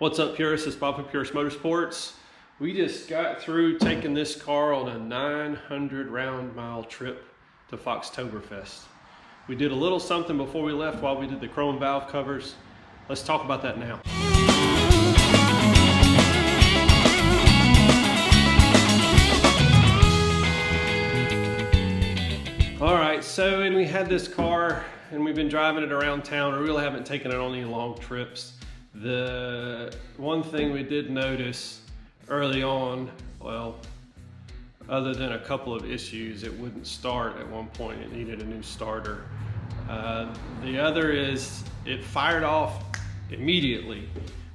What's up, Purist? It's Bob from Purist Motorsports. We just got through taking this car on a 900 round mile trip to Foxtoberfest. We did a little something before we left while we did the chrome valve covers. Let's talk about that now. All right, so we had this car and we've been driving it around town. We really haven't taken it on any long trips. The one thing we did notice early on, well, other than a couple of issues, it wouldn't start at one point. It needed a new starter. The other is it fired off immediately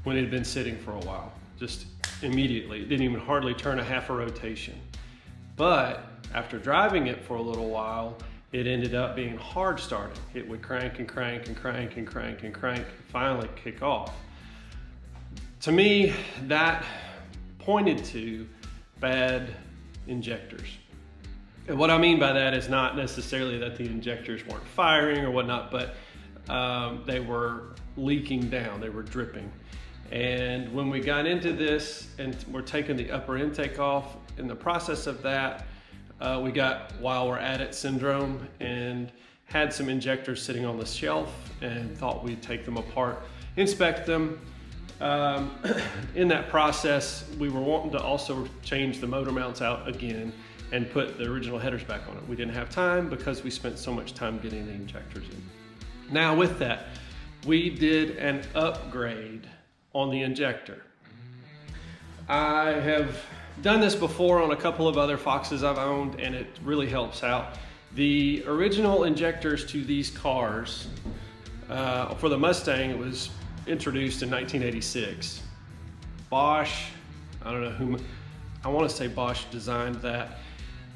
when it had been sitting for a while, just immediately. It didn't even hardly turn a half a rotation. But after driving it for a little while, it ended up being hard starting. It would crank and crank and crank and crank and crank, and finally kick off. To me, that pointed to bad injectors. And what I mean by that is not necessarily that the injectors weren't firing or whatnot, but they were leaking down, they were dripping. And when we got into this and we're taking the upper intake off, in the process of that, we got while we're at it syndrome and had some injectors sitting on the shelf and thought we'd take them apart, inspect them. In that process, we were wanting to also change the motor mounts out again and put the original headers back on it. We didn't have time because we spent so much time getting the injectors in. Now with that, we did an upgrade on the injector. I have done this before on a couple of other Foxes I've owned, and it really helps out. The original injectors to these cars, for the Mustang, it was introduced in 1986. Bosch, I don't know who, I want to say Bosch designed that.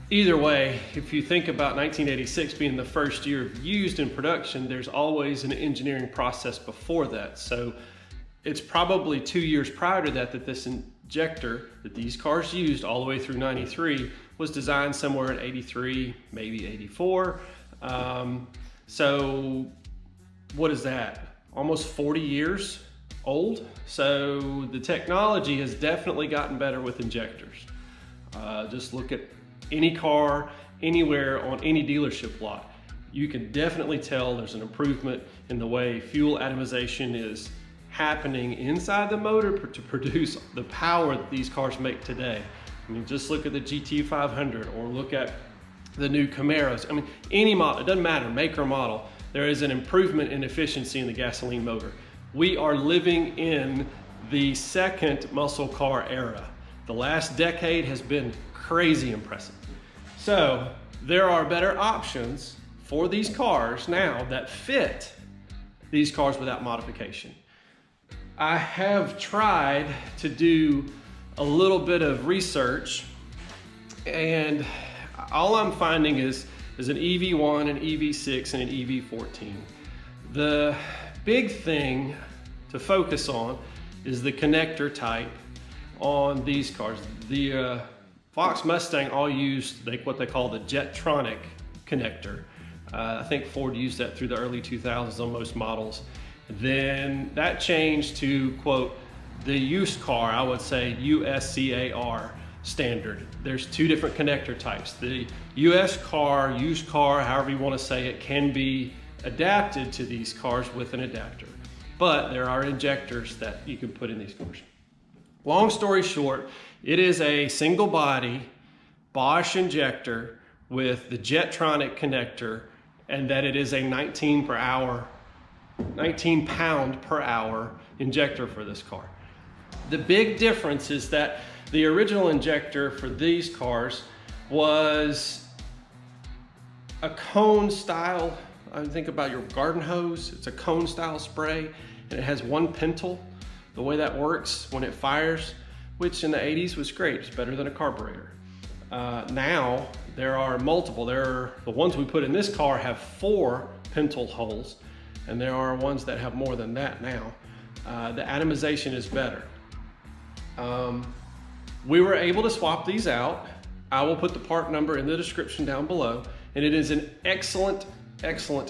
Either way, if you think about 1986 being the first year used in production, there's always an engineering process before that. So it's probably 2 years prior to that that this injector that these cars used all the way through 93 was designed somewhere in 83, maybe 84. So what is that? Almost 40 years old. So the technology has definitely gotten better with injectors. Just look at any car, anywhere on any dealership lot. You can definitely tell there's an improvement in the way fuel atomization is happening inside the motor to produce the power that these cars make today. I mean, just look at the GT500 or look at the new Camaros. I mean, any model, it doesn't matter, make or model. There is an improvement in efficiency in the gasoline motor. We are living in the second muscle car era. The last decade has been crazy impressive. So there are better options for these cars now that fit these cars without modification. I have tried to do a little bit of research, and all I'm finding is an EV1, an EV6, and an EV14. The big thing to focus on is the connector type on these cars. The Fox Mustang all used what they call the Jetronic connector. I think Ford used that through the early 2000s on most models. Then that changed to, quote, the used car, I would say USCAR standard. There's two different connector types. The US car, used car, however you want to say it, can be adapted to these cars with an adapter. But there are injectors that you can put in these cars. Long story short, it is a single body Bosch injector with the Jetronic connector, and that it is a 19 pound per hour injector for this car. The big difference is that the original injector for these cars was a cone style. I think about your garden hose. It's a cone style spray, and it has one pintle. The way that works when it fires, which in the 80s was great. It's better than a carburetor. Now there are multiple. The ones we put in this car have 4 pintle holes, and there are ones that have more than that now. The atomization is better. We were able to swap these out. I will put the part number in the description down below, and it is an excellent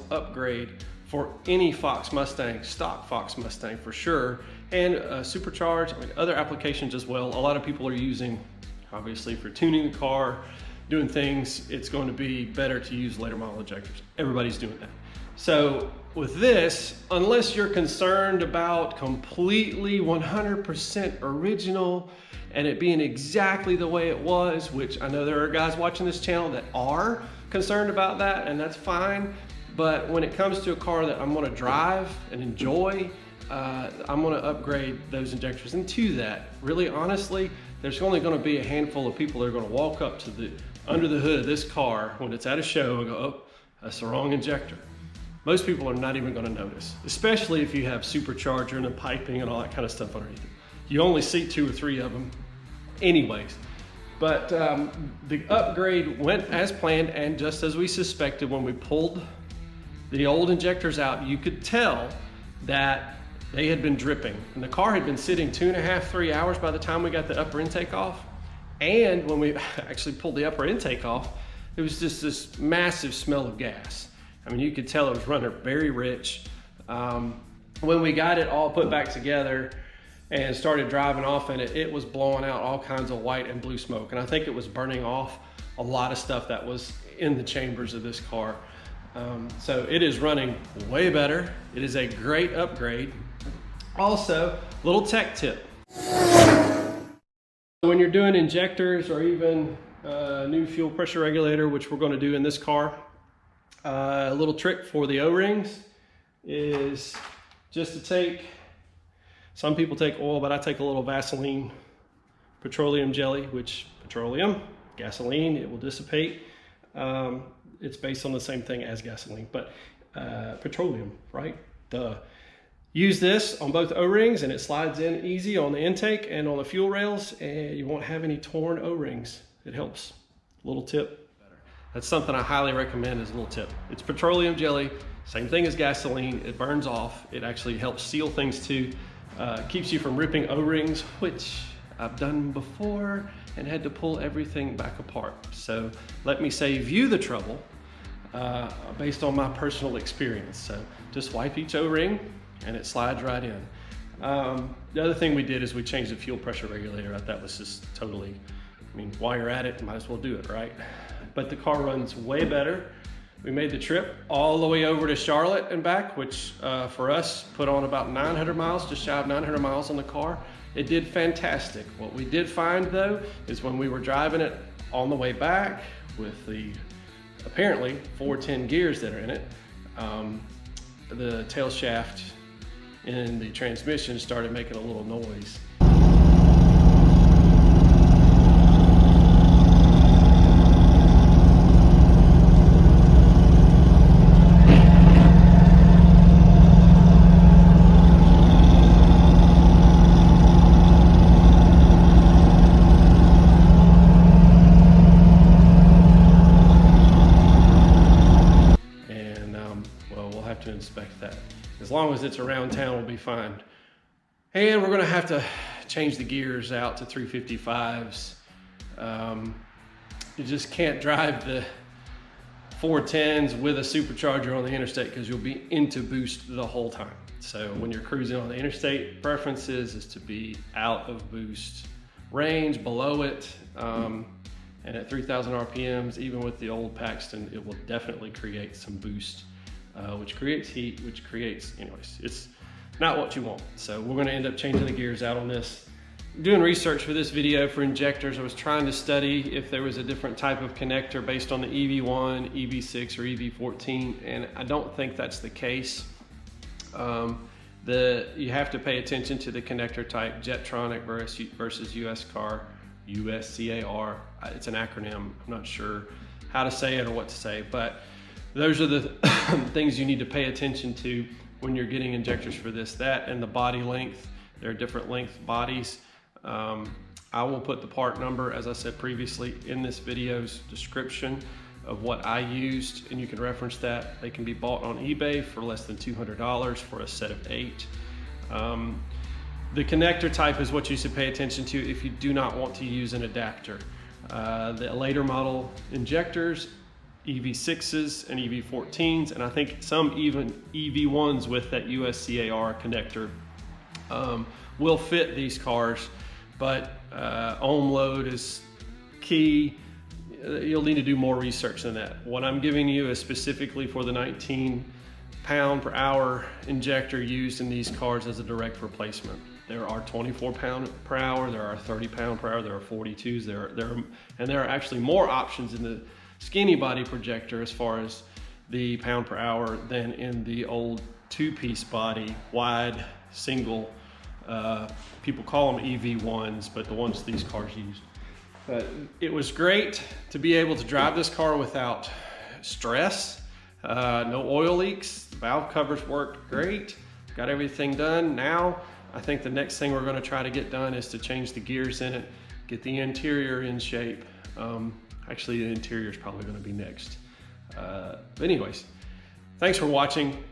upgrade for any Fox Mustang, stock Fox Mustang for sure, and supercharge, I mean, other applications as well. A lot of people are using, obviously, for tuning the car, doing things, it's going to be better to use later model injectors. Everybody's doing that. So with this, unless you're concerned about completely 100% original and it being exactly the way it was, which I know there are guys watching this channel that are concerned about that, and that's fine. But when it comes to a car that I'm gonna drive and enjoy, I'm gonna upgrade those injectors. And to that, really honestly, there's only gonna be a handful of people that are gonna walk up to the under the hood of this car when it's at a show and go, oh, that's the wrong injector. Most people are not even gonna notice, especially if you have supercharger and the piping and all that kind of stuff underneath it. You only see 2 or 3 of them anyways. But the upgrade went as planned and just as we suspected. When we pulled the old injectors out, you could tell that they had been dripping. And the car had been sitting 2.5, 3 hours by the time we got the upper intake off. And when we actually pulled the upper intake off, it was just this massive smell of gas. I mean, you could tell it was running very rich. When we got it all put back together and started driving off in it, it was blowing out all kinds of white and blue smoke. And I think it was burning off a lot of stuff that was in the chambers of this car. So it is running way better. It is a great upgrade. Also, little tech tip. When you're doing injectors or even a new fuel pressure regulator, which we're going to do in this car, a little trick for the O-rings is just to take, some people take oil, but I take a little Vaseline petroleum jelly, which petroleum, gasoline, it will dissipate. It's based on the same thing as gasoline, but petroleum, right? Duh. Use this on both O-rings and it slides in easy on the intake and on the fuel rails, and you won't have any torn O-rings. It helps. Little tip. That's something I highly recommend as a little tip. It's petroleum jelly, same thing as gasoline. It burns off. It actually helps seal things too. Keeps you from ripping O-rings, which I've done before and had to pull everything back apart. So let me save you the trouble based on my personal experience. So just wipe each O-ring and it slides right in. The other thing we did is we changed the fuel pressure regulator. That was just totally, I mean, while you're at it, might as well do it, right? But the car runs way better. We made the trip all the way over to Charlotte and back, which for us put on about 900 miles, just shy of 900 miles on the car. It did fantastic. What we did find though, is when we were driving it on the way back with the apparently 410 gears that are in it, the tail shaft in the transmission started making a little noise. To inspect that. As long as it's around town, we'll be fine. And we're gonna have to change the gears out to 355s. You just can't drive the 410s with a supercharger on the interstate because you'll be into boost the whole time. So when you're cruising on the interstate, preferences is to be out of boost range, below it. And at 3,000 RPMs, even with the old Paxton, it will definitely create some boost. Which creates heat, which creates, anyways, it's not what you want. So we're gonna end up changing the gears out on this. Doing research for this video for injectors, I was trying to study if there was a different type of connector based on the EV1, EV6, or EV14, and I don't think that's the case. You have to pay attention to the connector type, Jetronic versus USCAR. It's an acronym. I'm not sure how to say it or what to say, but those are the things you need to pay attention to when you're getting injectors for this. That and the body length. There are different length bodies. I will put the part number, as I said previously, in this video's description of what I used, and you can reference that. They can be bought on eBay for less than $200 for a set of 8. The connector type is what you should pay attention to if you do not want to use an adapter. The later model injectors, EV6s and EV14s, and I think some even EV1s with that USCAR connector will fit these cars, but ohm load is key. You'll need to do more research than that. What I'm giving you is specifically for the 19 pound per hour injector used in these cars as a direct replacement. There are 24 pound per hour, there are 30 pound per hour, there are 42s, there are actually more options in the skinny body projector as far as the pound per hour than in the old two-piece body, wide, single. People call them EV1s, but the ones these cars use. But it was great to be able to drive this car without stress, no oil leaks, the valve covers worked great, got everything done. Now, I think the next thing we're gonna try to get done is to change the gears in it, get the interior in shape. Actually, the interior is probably gonna be next. But anyways, thanks for watching.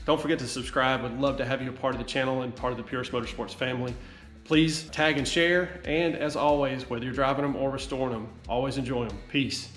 Don't forget to subscribe. Would love to have you a part of the channel and part of the Purist Motorsports family. Please tag and share. And as always, whether you're driving them or restoring them, always enjoy them. Peace.